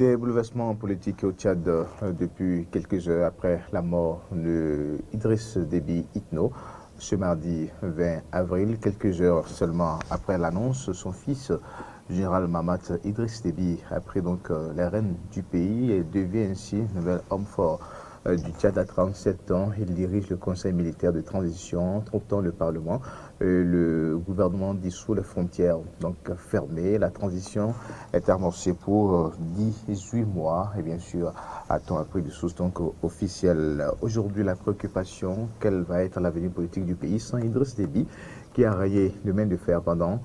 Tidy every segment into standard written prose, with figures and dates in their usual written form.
Des bouleversements politiques au Tchad depuis quelques heures après la mort de Idriss Déby Itno. Ce mardi 20 avril, quelques heures seulement après l'annonce, son fils, général Mamat Idriss Déby, a pris donc les rênes du pays et devient ainsi nouvel homme fort du Tchad à 37 ans. Il dirige le conseil militaire de transition, 30 ans le Parlement. Le gouvernement dissout les frontières donc fermées. La transition est amorcée pour 18 mois et bien sûr à temps appris de source donc officielle. Aujourd'hui, la préoccupation, quel va être l'avenir politique du pays sans Idriss Déby qui a rayé le main de fer pendant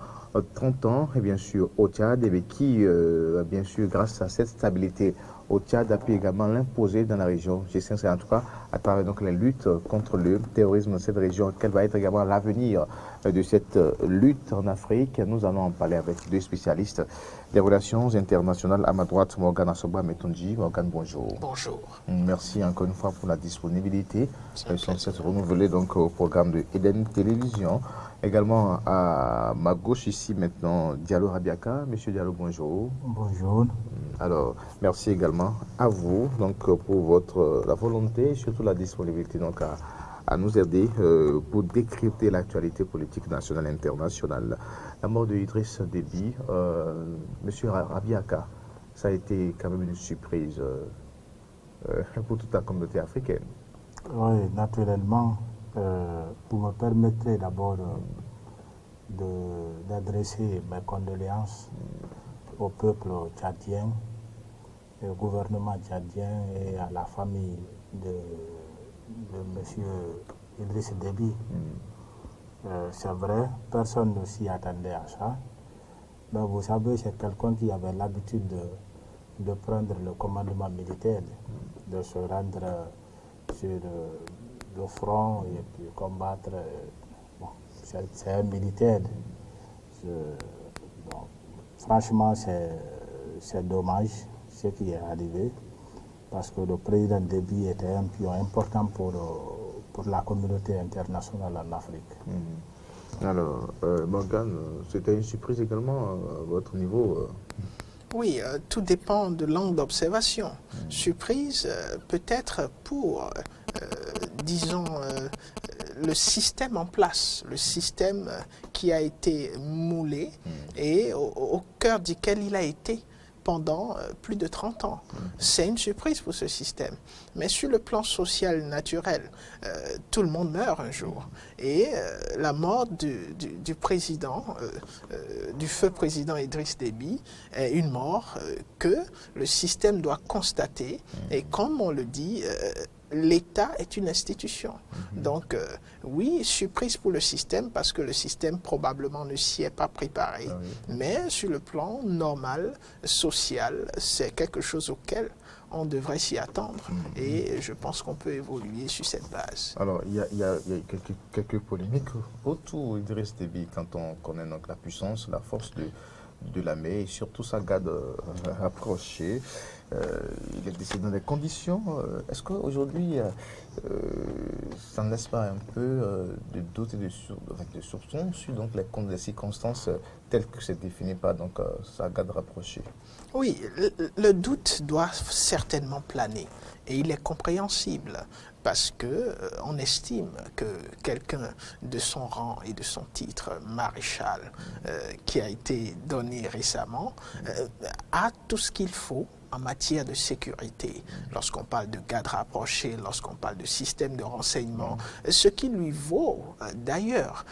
30 ans et bien sûr au Tchad et qui bien sûr grâce à cette stabilité au Tchad a pu également l'imposer dans la région. J'essaie en tout cas à travers donc les luttes contre le terrorisme dans cette région. Quel va être également l'avenir de cette lutte en Afrique? Nous allons en parler avec deux spécialistes des relations internationales. À ma droite, Morgane Assoba Metonji. Morgane, bonjour. Bonjour. Merci encore une fois pour la disponibilité. Sans cesse renouvelée donc au programme de Eden Télévision. Également à ma gauche ici maintenant, Diallo Rabiaka. Monsieur Diallo, bonjour. Bonjour. Alors, merci également à vous donc pour votre la volonté et surtout la disponibilité donc à nous aider pour décrypter l'actualité politique nationale et internationale. La mort de Idriss Déby, Monsieur Rabiaka, ça a été quand même une surprise pour toute la communauté africaine. Oui, naturellement. Vous me permettrez d'abord d'adresser mes condoléances au peuple tchadien, au gouvernement tchadien et à la famille de M. Idriss Déby. C'est vrai, personne ne s'y attendait à ça. Mais vous savez, c'est quelqu'un qui avait l'habitude de prendre le commandement militaire, de se rendre sur le front et puis combattre. Bon, c'est un militaire. Bon, franchement, c'est dommage ce qui est arrivé parce que le président Déby était un pion important pour la communauté internationale en Afrique. Alors, Morgane, c'était une surprise également à votre niveau Oui, tout dépend de l'angle d'observation. Surprise, peut-être pour, disons, le système en place, le système qui a été moulé et au cœur duquel il a été pendant plus de 30 ans. C'est une surprise pour ce système. Mais sur le plan social naturel, tout le monde meurt un jour. Et la mort du président, du feu président Idriss Déby, est une mort que le système doit constater. Et comme on le dit, l'État est une institution. Donc, oui, surprise pour le système parce que le système probablement ne s'y est pas préparé. Mais sur le plan normal, social, c'est quelque chose auquel on devrait s'y attendre. Et je pense qu'on peut évoluer sur cette base. Alors, il y a quelques polémiques autour d'Idriss Déby quand on connaît donc la puissance, la force de l'armée et surtout sa garde rapprochée. Il est décédé dans des conditions. Est-ce qu'aujourd'hui, ça ne laisse pas un peu de doute et de soupçon sur donc, les circonstances telles que c'est défini par donc, sa garde rapprochée? Oui, le doute doit certainement planer et il est compréhensible parce que on estime que quelqu'un de son rang et de son titre maréchal qui a été donné récemment a tout ce qu'il faut en matière de sécurité, lorsqu'on parle de garde rapprochée, lorsqu'on parle de système de renseignement, ce qui lui vaut d'ailleurs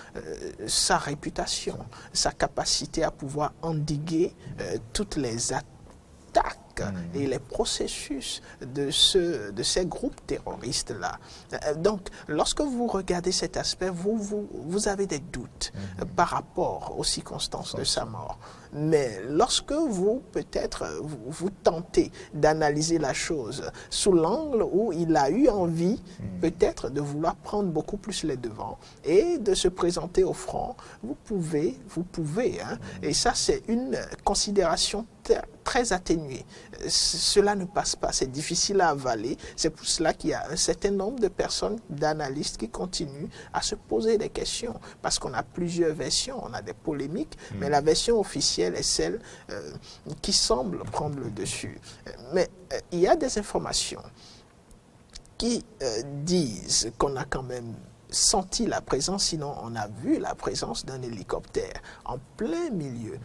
sa réputation, sa capacité à pouvoir endiguer toutes les attaques et les processus de ces groupes terroristes-là. Donc, lorsque vous regardez cet aspect, vous avez des doutes par rapport aux circonstances de sa mort. Mais lorsque vous, peut-être, vous tentez d'analyser la chose sous l'angle où il a eu envie, peut-être, de vouloir prendre beaucoup plus les devants et de se présenter au front, vous pouvez, hein, et ça, c'est une considération très atténué. Cela ne passe pas, c'est difficile à avaler. C'est pour cela qu'il y a un certain nombre de personnes, d'analystes qui continuent à se poser des questions. Parce qu'on a plusieurs versions, on a des polémiques, mais la version officielle est celle qui semble prendre le dessus. Mais il y a des informations qui disent qu'on a quand même senti la présence, sinon on a vu la présence d'un hélicoptère en plein milieu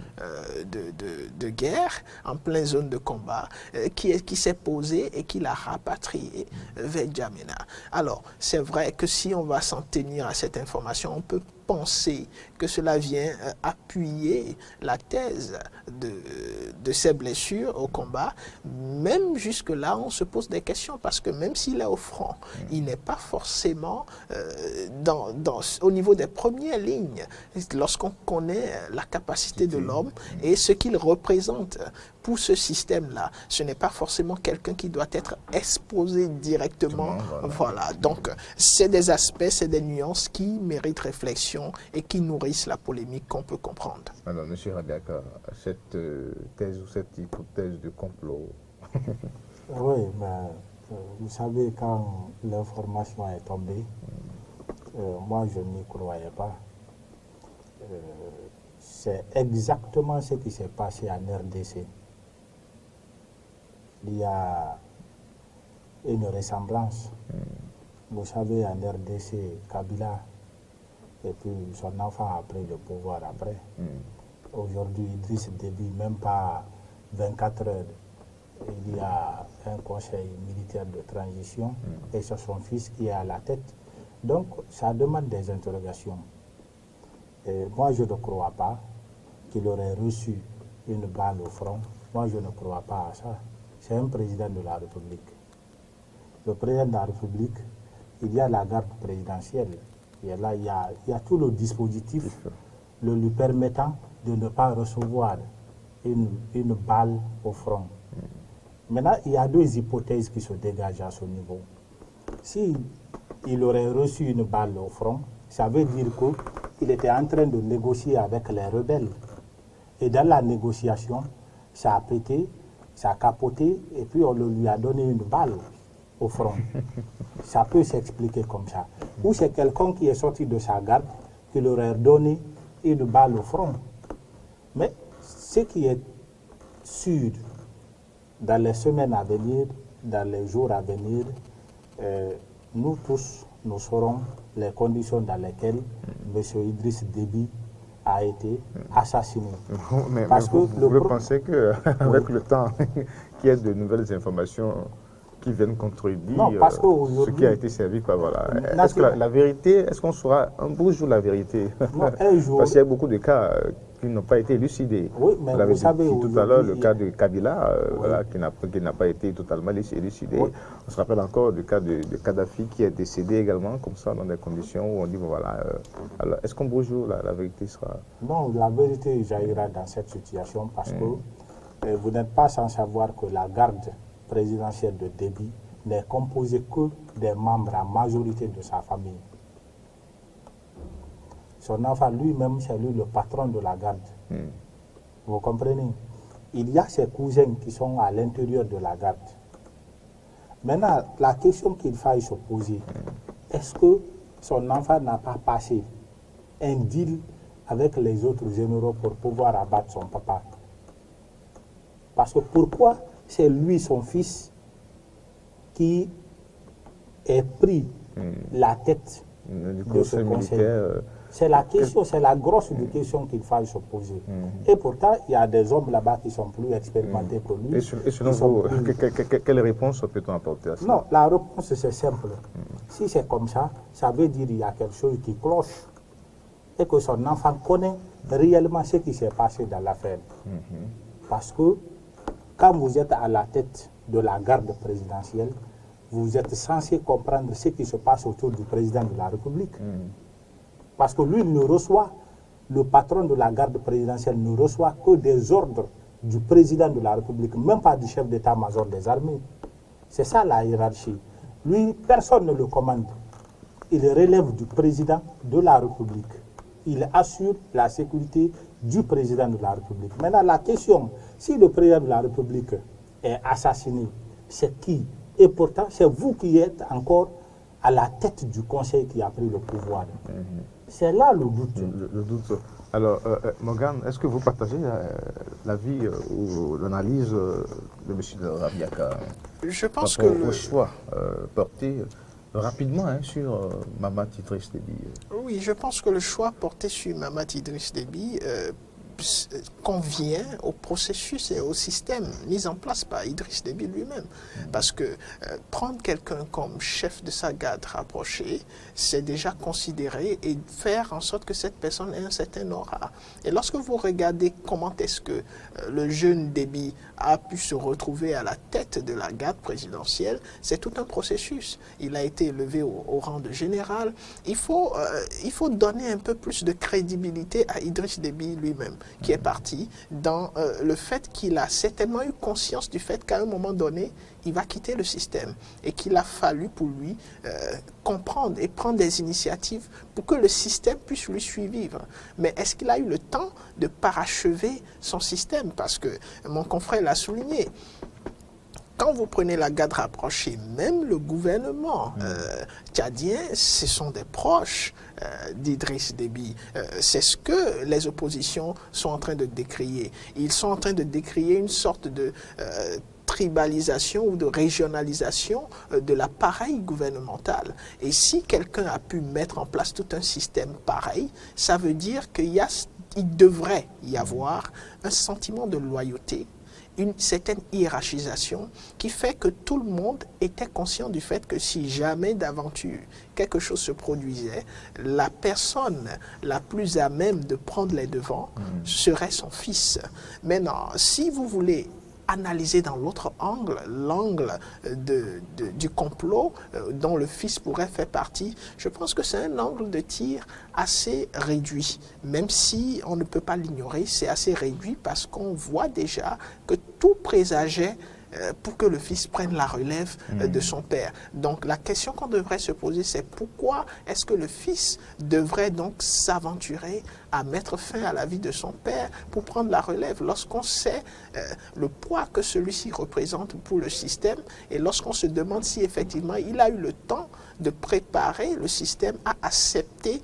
de guerre, en pleine zone de combat, qui s'est posé et qui l'a rapatrié vers N'Djamena. Alors, c'est vrai que si on va s'en tenir à cette information, on peut penser que cela vient appuyer la thèse de ces blessures au combat. Même jusque-là, on se pose des questions parce que même s'il est au front, il n'est pas forcément au niveau des premières lignes. Lorsqu'on connaît la capacité de l'homme et ce qu'il représente pour ce système-là, ce n'est pas forcément quelqu'un qui doit être exposé directement. Voilà. Donc, c'est des aspects, c'est des nuances qui méritent réflexion et qui nourrissent la polémique qu'on peut comprendre. Alors, M. Radiaka, cette thèse ou cette hypothèse de complot. Oui, mais vous savez, quand l'information est tombée, moi je n'y croyais pas. C'est exactement ce qui s'est passé en RDC. Il y a une ressemblance. Vous savez, en RDC, Kabila, et puis son enfant a pris le pouvoir après. Aujourd'hui, Idriss Déby, même pas 24 heures, il y a un conseil militaire de transition et c'est son fils qui est à la tête. Donc, ça demande des interrogations. Et moi, je ne crois pas qu'il aurait reçu une balle au front. Moi, je ne crois pas à ça. C'est un président de la République. Le président de la République, il y a la garde présidentielle. Et là, il y a tout le dispositif le lui permettant de ne pas recevoir une balle au front. Maintenant, il y a deux hypothèses qui se dégagent à ce niveau. Si il aurait reçu une balle au front, ça veut dire qu'il était en train de négocier avec les rebelles. Et dans la négociation, ça a pété, ça a capoté, et puis on lui a donné une balle au front. Ça peut s'expliquer comme ça. Ou c'est quelqu'un qui est sorti de sa garde, qui leur a donné une balle au front. Mais ce qui est sûr, dans les semaines à venir, dans les jours à venir, nous tous, nous saurons les conditions dans lesquelles M. Idriss Déby a été assassiné. Mais vous pensez qu'avec le temps, qu'il y ait de nouvelles informations qui viennent contredire ce qui a été servi par voilà. Est-ce que la vérité, est-ce qu'on saura un beau jour la vérité? Non, un jour. Parce qu'il y a beaucoup de cas qui n'ont pas été élucidés. Oui, mais vous savez tout à l'heure le cas de Kabila, voilà, qui n'a pas été totalement élucidé. Oui. On se rappelle encore du cas de Kadhafi qui est décédé également, comme ça, dans des conditions où on dit, bon, voilà, alors est-ce qu'un beau jour la vérité sera... Non, la vérité jaillira dans cette situation parce que vous n'êtes pas sans savoir que la garde présidentielle de Déby n'est composée que des membres en majorité de sa famille. Son enfant lui-même, c'est lui le patron de la garde. Vous comprenez? Il y a ses cousins qui sont à l'intérieur de la garde. Maintenant, la question qu'il faille se poser, est-ce que son enfant n'a pas passé un deal avec les autres généraux pour pouvoir abattre son papa? Parce que pourquoi c'est lui, son fils, qui est pris la tête de ce conseil? C'est la question, c'est la grosse question qu'il faut se poser. Et pourtant, il y a des hommes là-bas qui sont plus expérimentés que lui. Et selon vous, quelle réponse peut-on apporter à ça? Non, la réponse c'est simple. Si c'est comme ça, ça veut dire qu'il y a quelque chose qui cloche et que son enfant connaît réellement ce qui s'est passé dans l'affaire. Parce que quand vous êtes à la tête de la garde présidentielle, vous êtes censé comprendre ce qui se passe autour du président de la République. Parce que lui, il ne reçoit, le patron de la garde présidentielle ne reçoit que des ordres du président de la République, même pas du chef d'état-major des armées. C'est ça la hiérarchie. Lui, personne ne le commande. Il relève du président de la République. il assure la sécurité du président de la République. Maintenant, la question, si le président de la République est assassiné, c'est qui? Et pourtant, c'est vous qui êtes encore à la tête du conseil qui a pris le pouvoir. C'est là le doute. Le doute. Alors, Morgan, est-ce que vous partagez l'avis ou l'analyse de M. Rabiaka Je pense par que rapport au choix porté rapidement sur Mahamat Idriss Déby? Oui, je pense que le choix porté sur Mahamat Idriss Déby convient au processus et au système mis en place par Idriss Déby lui-même. Parce que prendre quelqu'un comme chef de sa garde rapprochée, c'est déjà considérer et faire en sorte que cette personne ait un certain aura. Et lorsque vous regardez comment est-ce que le jeune Déby a pu se retrouver à la tête de la garde présidentielle, c'est tout un processus. Il a été élevé au rang de général. Il faut donner un peu plus de crédibilité à Idriss Déby lui-même, qui est parti dans le fait qu'il a certainement eu conscience du fait qu'à un moment donné, il va quitter le système et qu'il a fallu pour lui comprendre et prendre des initiatives pour que le système puisse lui suivre. Mais est-ce qu'il a eu le temps de parachever son système? Parce que mon confrère l'a souligné. Quand vous prenez la garde rapprochée, même le gouvernement tchadien, ce sont des proches d'Idriss Déby. C'est ce que les oppositions sont en train de décrier. Ils sont en train de décrier une sorte de tribalisation ou de régionalisation de l'appareil gouvernemental. Et si quelqu'un a pu mettre en place tout un système pareil, ça veut dire qu'il devrait y avoir un sentiment de loyauté, une certaine hiérarchisation qui fait que tout le monde était conscient du fait que si jamais d'aventure quelque chose se produisait, la personne la plus à même de prendre les devants serait son fils. Maintenant, si vous voulez analyser dans l'autre angle, l'angle du complot dont le fils pourrait faire partie, je pense que c'est un angle de tir assez réduit. Même si on ne peut pas l'ignorer, c'est assez réduit parce qu'on voit déjà que tout présageait pour que le fils prenne la relève de son père. Donc la question qu'on devrait se poser, c'est pourquoi est-ce que le fils devrait donc s'aventurer à mettre fin à la vie de son père pour prendre la relève lorsqu'on sait le poids que celui-ci représente pour le système et lorsqu'on se demande si effectivement il a eu le temps de préparer le système à accepter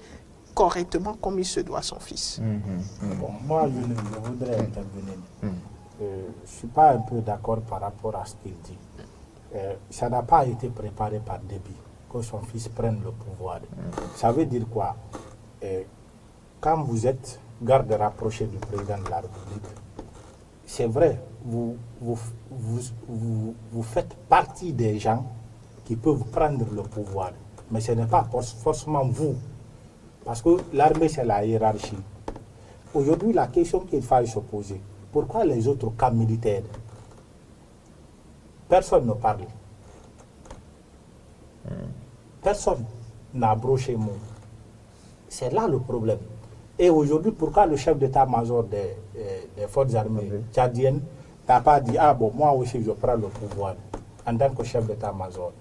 correctement comme il se doit son fils. Bon, moi, je voudrais intervenir. Je ne suis pas un peu d'accord par rapport à ce qu'il dit. Ça n'a pas été préparé par Déby que son fils prenne le pouvoir. Ça veut dire quoi? Quand vous êtes garde rapproché du président de la République, c'est vrai, vous faites partie des gens qui peuvent prendre le pouvoir. Mais ce n'est pas forcément vous. Parce que l'armée, c'est la hiérarchie. Aujourd'hui, la question qu'il faille se poser, pourquoi les autres camps militaires? Personne ne parle. Personne n'a broché mot. C'est là le problème. Et aujourd'hui, pourquoi le chef d'état-major des forces armées tchadiennes n'a pas dit « Ah bon, moi aussi je prends le pouvoir en tant que chef d'état-major ».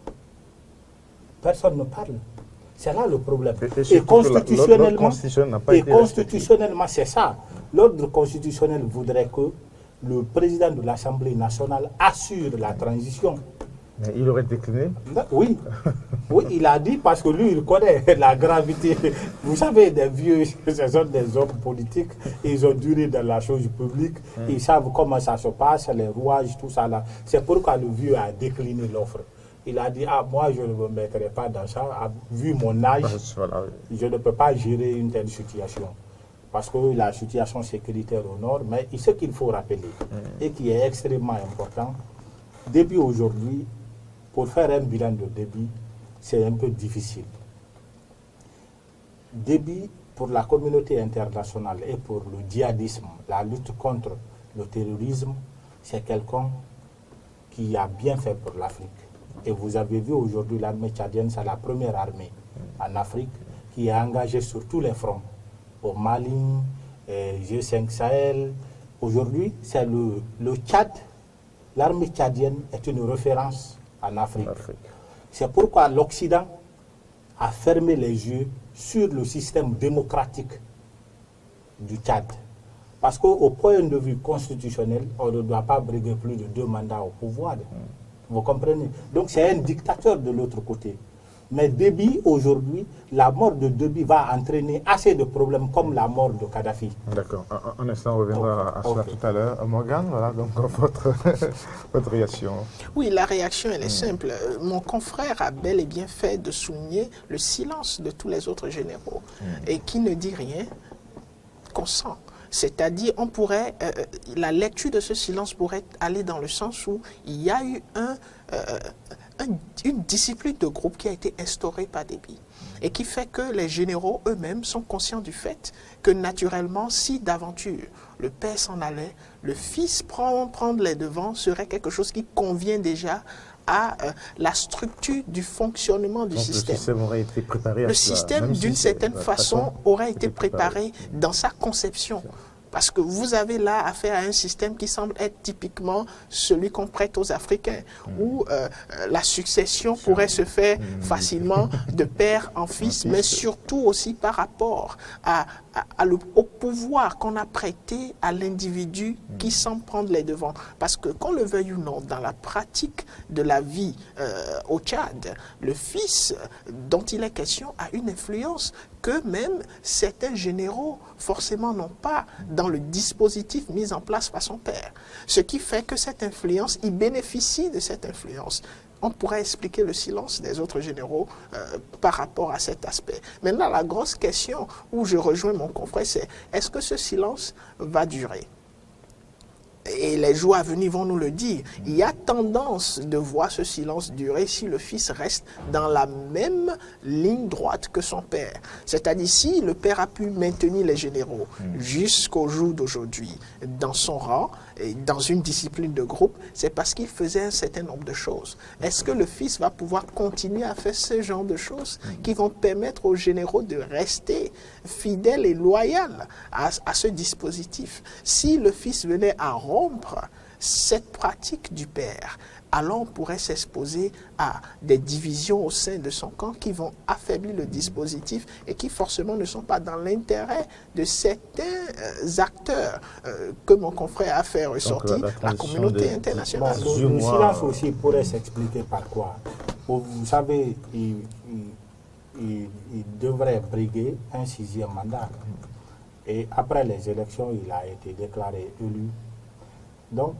Personne ne parle. C'est là le problème. Et constitutionnellement, c'est ça. L'ordre constitutionnel voudrait que le président de l'Assemblée nationale assure la transition. Mais il aurait décliné? Oui. Oui, il a dit parce que lui, il connaît la gravité. Vous savez, des vieux, ce sont des hommes politiques, ils ont duré dans la chose publique, ils savent comment ça se passe, les rouages, tout ça là. C'est pourquoi le vieux a décliné l'offre. Il a dit, ah, moi, je ne me mettrai pas dans ça. Vu mon âge, je ne peux pas gérer une telle situation. Parce que la situation sécuritaire au nord, mais ce qu'il faut rappeler, et qui est extrêmement important, Déby aujourd'hui, pour faire un bilan de Déby, c'est un peu difficile. Déby, pour la communauté internationale et pour le djihadisme, la lutte contre le terrorisme, c'est quelqu'un qui a bien fait pour l'Afrique. Et vous avez vu aujourd'hui l'armée tchadienne, c'est la première armée en Afrique qui est engagée sur tous les fronts. Au Mali, G5 Sahel. Aujourd'hui, c'est le Tchad. L'armée tchadienne est une référence en Afrique. C'est pourquoi l'Occident a fermé les yeux sur le système démocratique du Tchad. Parce qu'au point de vue constitutionnel, on ne doit pas briguer plus de 2 mandats au pouvoir. Vous comprenez? Donc c'est un dictateur de l'autre côté. Mais Déby, aujourd'hui, la mort de Déby va entraîner assez de problèmes comme la mort de Kadhafi. D'accord. Un instant, on reviendra à cela tout à l'heure. Morgane, voilà donc votre réaction. Oui, la réaction, elle est simple. Mon confrère a bel et bien fait de souligner le silence de tous les autres généraux et qui ne dit rien qu'on sent. C'est-à-dire, on pourrait, la lecture de ce silence pourrait aller dans le sens où il y a eu une discipline de groupe qui a été instaurée par Déby et qui fait que les généraux eux-mêmes sont conscients du fait que naturellement, si d'aventure le père s'en allait, le fils prendre les devants serait quelque chose qui convient déjà à la structure du fonctionnement du système. Le système aurait été préparé à Le système, d'une certaine façon, aurait été préparé dans sa conception. Parce que vous avez là affaire à un système qui semble être typiquement celui qu'on prête aux Africains, où la succession pourrait se faire facilement de père en fils, mais surtout aussi par rapport au pouvoir qu'on a prêté à l'individu qui semble prendre les devants. Parce que, qu'on le veuille ou non, dans la pratique de la vie au Tchad, le fils dont il est question a une influence que même certains généraux forcément n'ont pas dans le dispositif mis en place par son père. Ce qui fait que cette influence, il bénéficie de cette influence. On pourrait expliquer le silence des autres généraux par rapport à cet aspect. Maintenant, la grosse question où je rejoins mon confrère, c'est est-ce que ce silence va durer ? Et les jours à venir vont nous le dire. Il y a tendance de voir ce silence durer si le fils reste dans la même ligne droite que son père. C'est-à-dire si le père a pu maintenir les généraux jusqu'au jour d'aujourd'hui dans son rang, et dans une discipline de groupe, c'est parce qu'il faisait un certain nombre de choses. Est-ce que le fils va pouvoir continuer à faire ce genre de choses qui vont permettre aux généraux de rester fidèles et loyaux à ce dispositif? Si le fils venait à rompre cette pratique du père, alors on pourrait s'exposer à des divisions au sein de son camp qui vont affaiblir le dispositif et qui forcément ne sont pas dans l'intérêt de certains acteurs que mon confrère a fait ressortir, la communauté internationale. Bon, le silence aussi pourrait s'expliquer par quoi? Vous savez, il devrait briguer un 6e mandat. Et après les élections, il a été déclaré élu. Donc,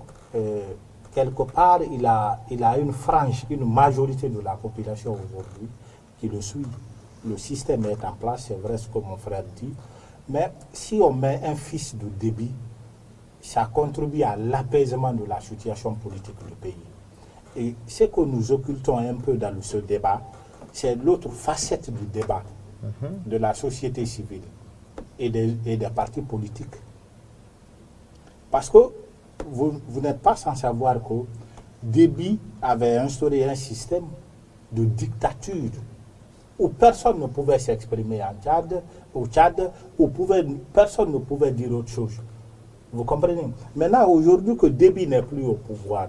quelque part, il a une frange, une majorité de la population aujourd'hui qui le suit. Le système est en place, c'est vrai ce que mon frère dit. Mais si on met un fils de Déby, ça contribue à l'apaisement de la situation politique du pays. Et ce que nous occultons un peu dans ce débat, c'est l'autre facette du débat de la société civile et des partis politiques. Parce que vous n'êtes pas sans savoir que Déby avait instauré un système de dictature où personne ne pouvait s'exprimer au Tchad, où personne ne pouvait dire autre chose. Vous comprenez? Maintenant, aujourd'hui que Déby n'est plus au pouvoir,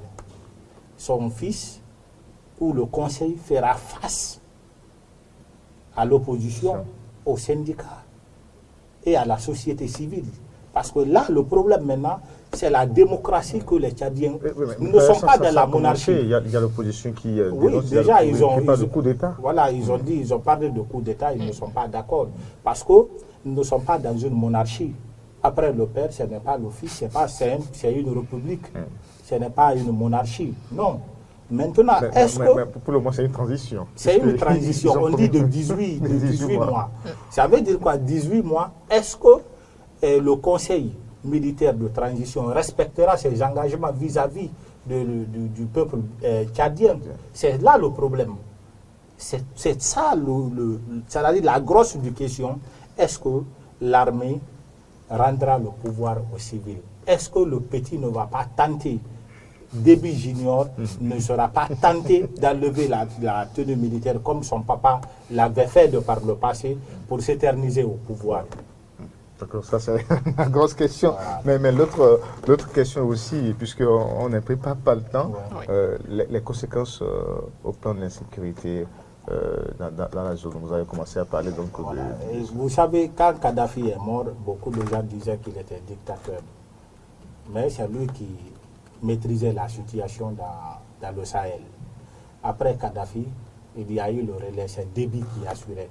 son fils ou le conseil fera face à l'opposition, aux syndicats et à la société civile. Parce que là, le problème maintenant, c'est la démocratie que les Tchadiens ne sont pas dans la monarchie. Il y a l'opposition qui oui, déjà, ils ont pas de coup d'État. Voilà, ils ont parlé de coup d'État, ils ne sont pas d'accord. Parce que nous ne sommes pas dans une monarchie. Après le père, ce n'est pas le fils, c'est une république. Ce n'est pas une monarchie. Non. Maintenant, est-ce que... Pour le moment, c'est une transition. C'est une transition. On dit de 18 mois. Ça veut dire quoi, 18 mois? Est-ce que le conseil militaire de transition respectera ses engagements vis-à-vis du peuple tchadien? C'est là le problème. C'est ça, c'est-à-dire la grosse du question. Est-ce que l'armée rendra le pouvoir aux civils? Est-ce que le petit ne va pas tenter, Déby Junior ne sera pas tenté d'enlever la tenue militaire comme son papa l'avait fait de par le passé pour s'éterniser au pouvoir? D'accord, ça c'est une grosse question. Voilà. Mais l'autre question aussi, puisqu'on n'a pas le temps, les conséquences au plan de l'insécurité dans la zone. Vous avez commencé à parler donc Voilà. Et vous savez, quand Kadhafi est mort, beaucoup de gens disaient qu'il était dictateur. Mais c'est lui qui maîtrisait la situation dans le Sahel. Après Kadhafi, il y a eu le relais, c'est Déby qui assurait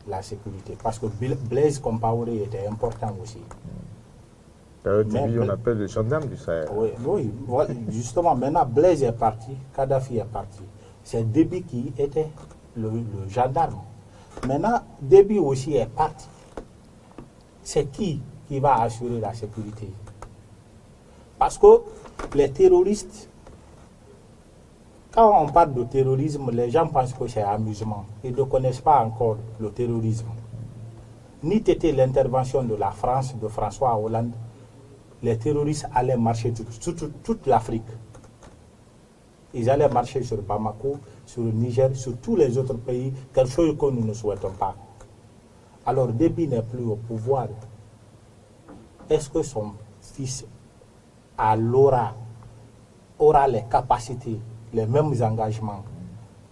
la sécurité. Parce que Blaise Compaoré était important aussi. Déby, on appelle le gendarme du Sahel. Oui, oui, voilà, justement, maintenant Blaise est parti, Kadhafi est parti. C'est Déby qui était le gendarme. Maintenant, Déby aussi est parti. C'est qui va assurer la sécurité? Parce que les terroristes, quand on parle de terrorisme, les gens pensent que c'est amusement. Ils ne connaissent pas encore le terrorisme. Ni était l'intervention de la France, de François Hollande, les terroristes allaient marcher sur toute l'Afrique. Ils allaient marcher sur Bamako, sur le Niger, sur tous les autres pays, quelque chose que nous ne souhaitons pas. Alors Déby n'est plus au pouvoir. Est-ce que son fils aura les capacités, les mêmes engagements,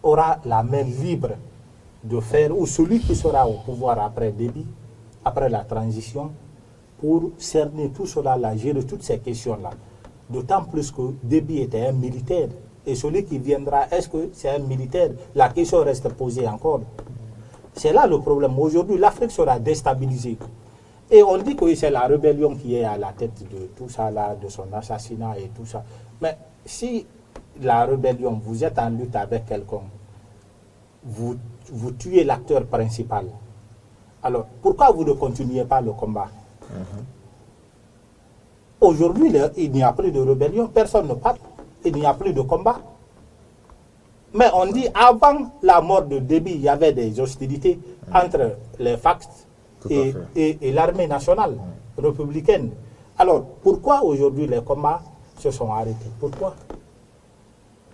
aura la main libre de faire, ou celui qui sera au pouvoir après Déby, après la transition, pour cerner tout cela, gérer toutes ces questions-là. D'autant plus que Déby était un militaire. Et celui qui viendra, est-ce que c'est un militaire? La question reste posée encore. C'est là le problème. Aujourd'hui, l'Afrique sera déstabilisée. Et on dit que c'est la rébellion qui est à la tête de tout ça, là, de son assassinat et tout ça. Mais si la rébellion, vous êtes en lutte avec quelqu'un, vous tuez l'acteur principal, alors pourquoi vous ne continuez pas le combat? Aujourd'hui, il n'y a plus de rébellion, personne ne parle, il n'y a plus de combat. Mais on dit, avant la mort de Déby, il y avait des hostilités entre les FACT et l'armée nationale républicaine. Alors, pourquoi aujourd'hui les combats se sont arrêtés? Pourquoi?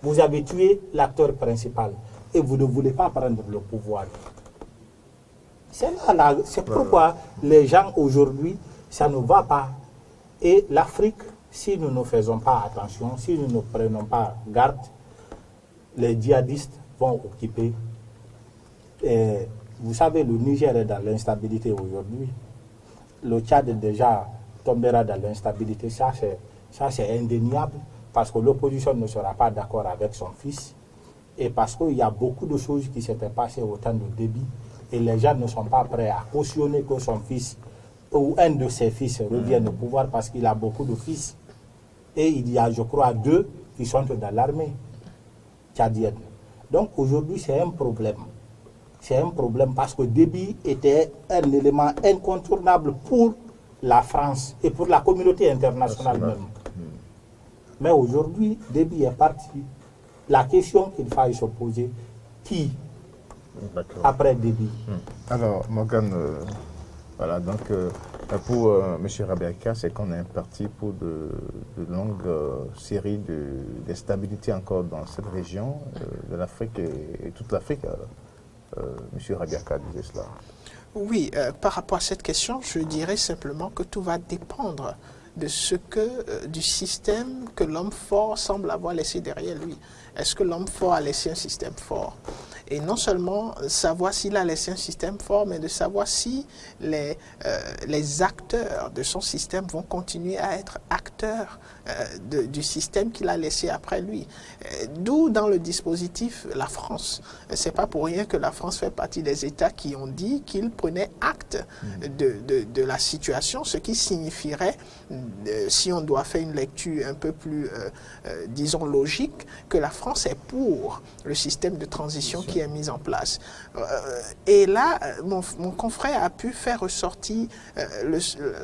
Vous avez tué l'acteur principal et vous ne voulez pas prendre le pouvoir. C'est pourquoi les gens aujourd'hui, ça ne va pas. Et l'Afrique, si nous ne faisons pas attention, si nous ne prenons pas garde, les djihadistes vont occuper. Et vous savez, le Niger est dans l'instabilité aujourd'hui. Le Tchad déjà tombera dans l'instabilité. Ça, c'est indéniable, parce que l'opposition ne sera pas d'accord avec son fils. Et parce qu'il y a beaucoup de choses qui s'étaient passées au temps de Déby. Et les gens ne sont pas prêts à cautionner que son fils ou un de ses fils revienne au pouvoir, parce qu'il a beaucoup de fils. Et il y a, je crois, 2 qui sont dans l'armée tchadienne. Donc aujourd'hui, c'est un problème. C'est un problème parce que Déby était un élément incontournable pour la France et pour la communauté internationale même. Mais aujourd'hui, Déby est parti. La question qu'il faille se poser, qui après Déby? Alors, Morgan, voilà, donc pour M. Rabiaka, c'est qu'on est parti pour de longues séries d'instabilité encore dans cette région de l'Afrique et toute l'Afrique. M. Rabiaka disait cela. Oui, par rapport à cette question, je dirais simplement que tout va dépendre de ce que, du système que l'homme fort semble avoir laissé derrière lui. Est-ce que l'homme fort a laissé un système fort? Et non seulement savoir s'il a laissé un système fort, mais de savoir si les acteurs de son système vont continuer à être acteurs du système qu'il a laissé après lui. D'où dans le dispositif la France. C'est pas pour rien que la France fait partie des États qui ont dit qu'ils prenaient acte de la situation, ce qui signifierait, si on doit faire une lecture un peu plus, disons, logique, que la France est pour le système de transition qui est mis en place. Et là, mon confrère a pu faire ressortir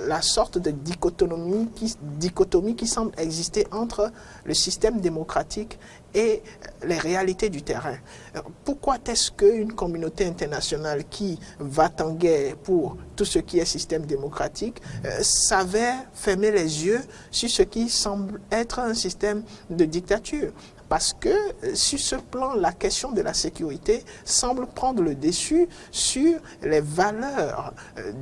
la sorte de dichotomie qui semble exister entre le système démocratique et les réalités du terrain. Pourquoi est-ce qu'une communauté internationale qui va en guerre pour tout ce qui est système démocratique s'avère fermer les yeux sur ce qui semble être un système de dictature? Parce que sur ce plan, la question de la sécurité semble prendre le dessus sur les valeurs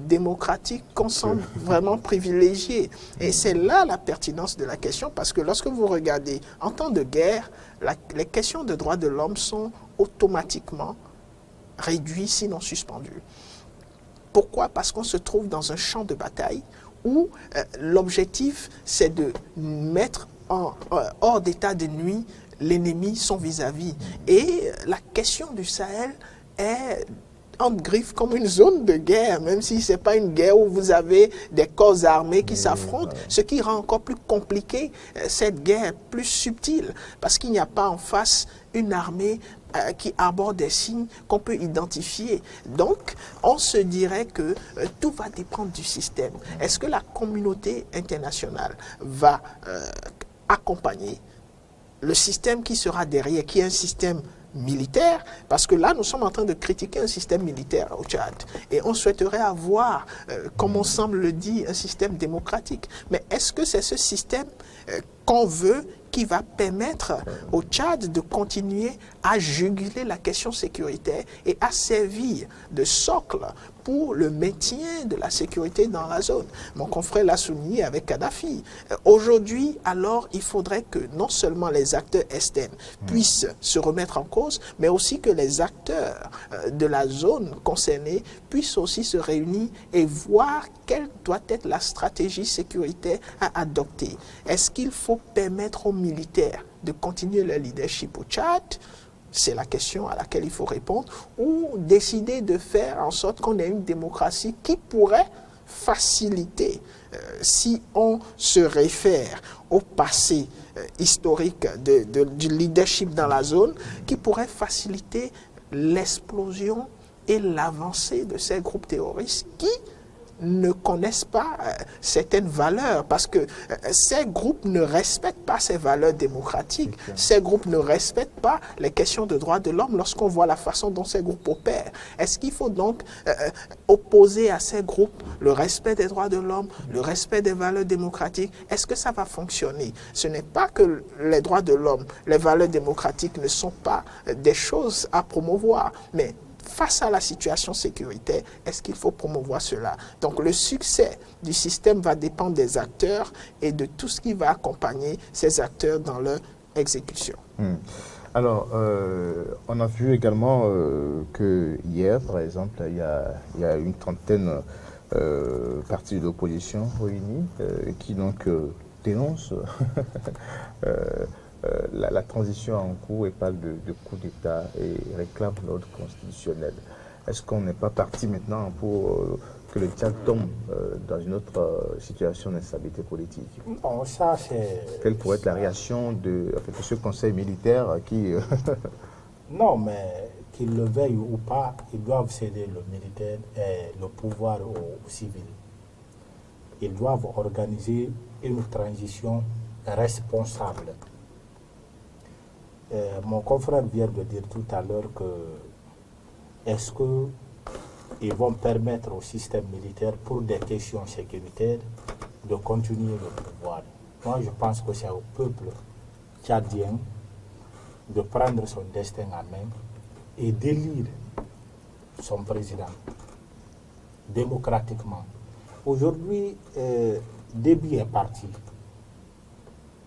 démocratiques qu'on semble vraiment privilégier. Et c'est là la pertinence de la question, parce que lorsque vous regardez en temps de guerre, les questions de droits de l'homme sont automatiquement réduit, sinon suspendu. Pourquoi? Parce qu'on se trouve dans un champ de bataille où l'objectif, c'est de mettre hors d'état de nuit l'ennemi, son vis-à-vis. Et la question du Sahel est en griffe comme une zone de guerre, même si ce n'est pas une guerre où vous avez des corps armés qui s'affrontent, ce qui rend encore plus compliqué cette guerre, plus subtile, parce qu'il n'y a pas en face une armée qui arbore des signes qu'on peut identifier. Donc, on se dirait que tout va dépendre du système. Est-ce que la communauté internationale va accompagner le système qui sera derrière, qui est un système militaire, parce que là, nous sommes en train de critiquer un système militaire au Tchad. Et on souhaiterait avoir, comme on semble le dire, un système démocratique. Mais est-ce que c'est ce système qu'on veut qui va permettre au Tchad de continuer à juguler la question sécuritaire et à servir de socle pour le maintien de la sécurité dans la zone? Mon confrère l'a souligné avec Kadhafi. Aujourd'hui, alors, il faudrait que non seulement les acteurs externes puissent se remettre en cause, mais aussi que les acteurs de la zone concernée puissent aussi se réunir et voir quelle doit être la stratégie sécuritaire à adopter. Est-ce qu'il faut permettre aux militaires de continuer leur leadership au Tchad? C'est la question à laquelle il faut répondre, ou décider de faire en sorte qu'on ait une démocratie qui pourrait faciliter, si on se réfère au passé historique du leadership dans la zone, qui pourrait faciliter l'explosion et l'avancée de ces groupes terroristes qui ne connaissent pas certaines valeurs, parce que ces groupes ne respectent pas ces valeurs démocratiques, ces groupes ne respectent pas les questions de droits de l'homme lorsqu'on voit la façon dont ces groupes opèrent. Est-ce qu'il faut donc opposer à ces groupes le respect des droits de l'homme, le respect des valeurs démocratiques? Est-ce que ça va fonctionner? Ce n'est pas que les droits de l'homme, les valeurs démocratiques ne sont pas des choses à promouvoir, mais face à la situation sécuritaire, est-ce qu'il faut promouvoir cela? Donc le succès du système va dépendre des acteurs et de tout ce qui va accompagner ces acteurs dans leur exécution. Alors, on a vu également que hier, par exemple, il y a une trentaine partis de l'opposition réunis qui donc dénoncent la transition en cours et parle de coup d'État et réclame l'ordre constitutionnel. Est-ce qu'on n'est pas parti maintenant pour que le Tchad tombe dans une autre situation d'instabilité politique? Bon, ça c'est... Quelle pourrait être la réaction de ce conseil militaire qui... Non, mais qu'ils le veuillent ou pas, ils doivent céder le militaire et le pouvoir aux civils. Ils doivent organiser une transition responsable. Mon confrère vient de dire tout à l'heure que est-ce qu'ils vont permettre au système militaire, pour des questions sécuritaires, de continuer le pouvoir? Moi, je pense que c'est au peuple tchadien de prendre son destin en main et d'élire son président démocratiquement. Aujourd'hui, Déby est parti.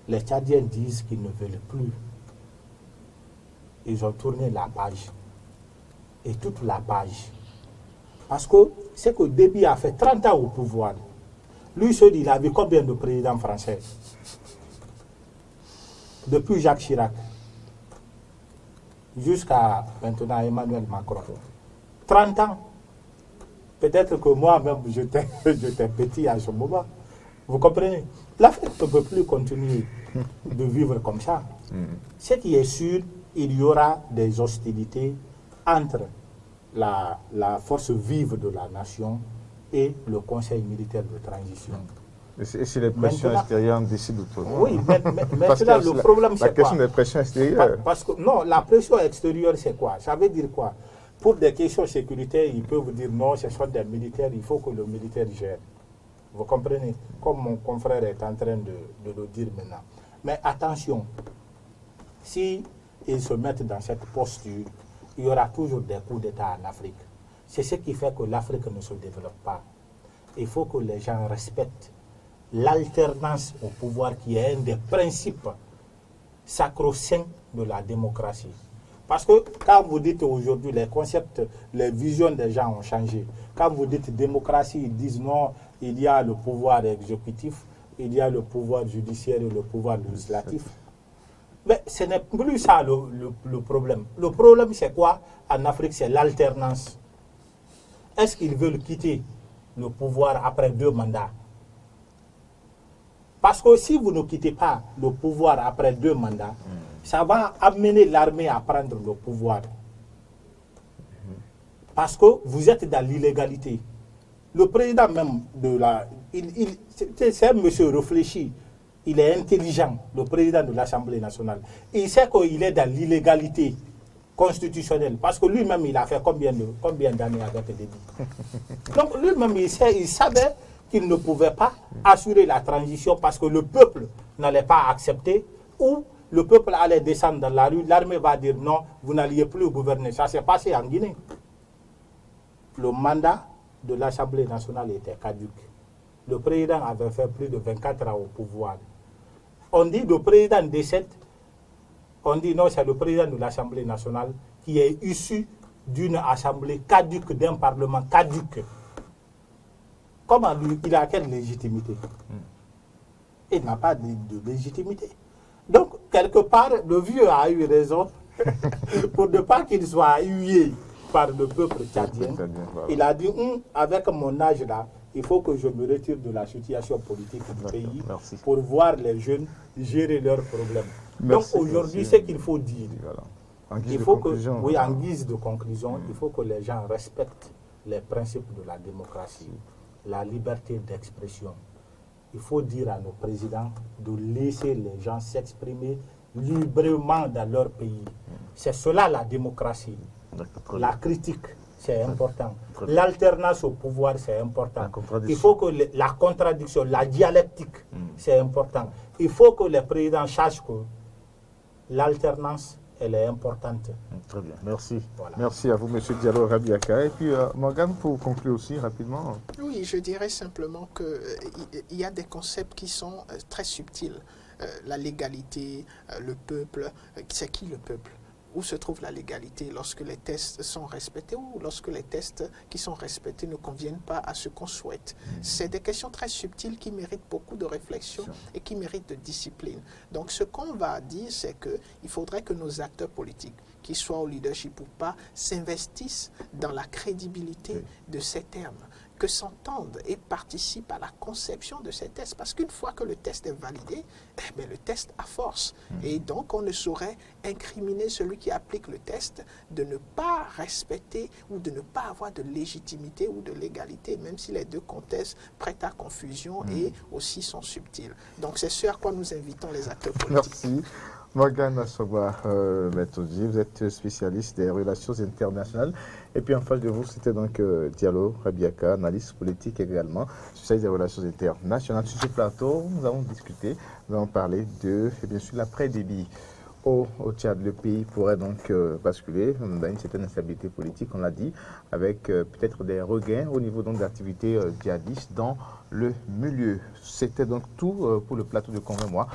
Les Tchadiens disent qu'ils ne veulent plus. Ils ont tourné la page. Et toute la page. Parce que c'est que Déby a fait 30 ans au pouvoir. Lui seul, il a vu combien de présidents français? Depuis Jacques Chirac jusqu'à maintenant Emmanuel Macron. 30 ans. Peut-être que moi-même, j'étais petit à ce moment. Vous comprenez? L'Afrique ne peut plus continuer de vivre comme ça. Ce qui est sûr, il y aura des hostilités entre la force vive de la nation et le Conseil militaire de transition. Et si les pressions extérieures décident autrement? Oui, mais maintenant, le problème, c'est quoi? La question des pressions extérieures. Parce que, non, la pression extérieure, c'est quoi? Ça veut dire quoi? Pour des questions sécuritaires, ils peuvent dire non, ce sont des militaires, il faut que le militaire gère. Vous comprenez? Comme mon confrère est en train de le dire maintenant. Mais attention, si ils se mettent dans cette posture, il y aura toujours des coups d'État en Afrique. C'est ce qui fait que l'Afrique ne se développe pas. Il faut que les gens respectent l'alternance au pouvoir qui est un des principes sacro-saints de la démocratie. Parce que quand vous dites aujourd'hui, les concepts, les visions des gens ont changé. Quand vous dites démocratie, ils disent non, il y a le pouvoir exécutif, il y a le pouvoir judiciaire et le pouvoir législatif. Mais ce n'est plus ça le problème. Le problème, c'est quoi en Afrique? C'est l'alternance. Est-ce qu'ils veulent quitter le pouvoir après 2 mandats? Parce que si vous ne quittez pas le pouvoir après 2 mandats, ça va amener l'armée à prendre le pouvoir. Parce que vous êtes dans l'illégalité. Le président même de la... c'est un monsieur réfléchi. Il est intelligent, le président de l'Assemblée nationale. Il sait qu'il est dans l'illégalité constitutionnelle. Parce que lui-même, il a fait combien d'années avec Déby? Donc lui-même, il savait qu'il ne pouvait pas assurer la transition parce que le peuple n'allait pas accepter, ou le peuple allait descendre dans la rue, l'armée va dire non, vous n'alliez plus gouverner. Ça s'est passé en Guinée. Le mandat de l'Assemblée nationale était caduc. Le président avait fait plus de 24 ans au pouvoir. On dit le président décède, on dit non, c'est le président de l'Assemblée nationale qui est issu d'une assemblée caduque, d'un parlement caduc. Comment lui, il a quelle légitimité? Il n'a pas de légitimité. Donc, quelque part, le vieux a eu raison pour ne pas qu'il soit hué par le peuple tchadien. Il a dit, avec mon âge là, il faut que je me retire de la situation politique du pays pour voir les jeunes gérer leurs problèmes. Donc aujourd'hui, ce qu'il faut dire, il faut que, oui, en guise de conclusion, il faut que les gens respectent les principes de la démocratie, la liberté d'expression. Il faut dire à nos présidents de laisser les gens s'exprimer librement dans leur pays. C'est cela la démocratie. La critique, c'est important. L'alternance au pouvoir, c'est important. Il faut que la contradiction, la dialectique, c'est important. Il faut que les présidents sachent que l'alternance, elle est importante. Très bien, merci. Voilà. Merci à vous, M. Diallo Rabiaka. Et puis, Morgane, pour conclure aussi rapidement. Oui, je dirais simplement qu'il y a des concepts qui sont très subtils. La légalité, le peuple, c'est qui le peuple? Où se trouve la légalité lorsque les tests sont respectés ou lorsque les tests qui sont respectés ne conviennent pas à ce qu'on souhaite? C'est des questions très subtiles qui méritent beaucoup de réflexion et qui méritent de discipline. Donc ce qu'on va dire, c'est qu'il faudrait que nos acteurs politiques, qu'ils soient au leadership ou pas, s'investissent dans la crédibilité de ces termes, que s'entendent et participent à la conception de ces tests. Parce qu'une fois que le test est validé, le test a force. Et donc, on ne saurait incriminer celui qui applique le test de ne pas respecter ou de ne pas avoir de légitimité ou de légalité, même si les deux contextes prêtent à confusion et aussi sont subtils. Donc, c'est ce à quoi nous invitons les acteurs politiques. Merci. Morgane Assoba Metodi, vous êtes spécialiste des relations internationales. Et puis en face de vous, c'était donc Diallo Rabiaka, analyste politique également, spécialiste des relations internationales. Sur ce plateau, nous avons discuté, nous avons parlé de, et bien sûr, l'après-Déby. Au Tchad, le pays pourrait donc basculer dans une certaine instabilité politique, on l'a dit, avec peut-être des regains au niveau d'activités djihadistes dans le milieu. C'était donc tout pour le plateau de Convoi.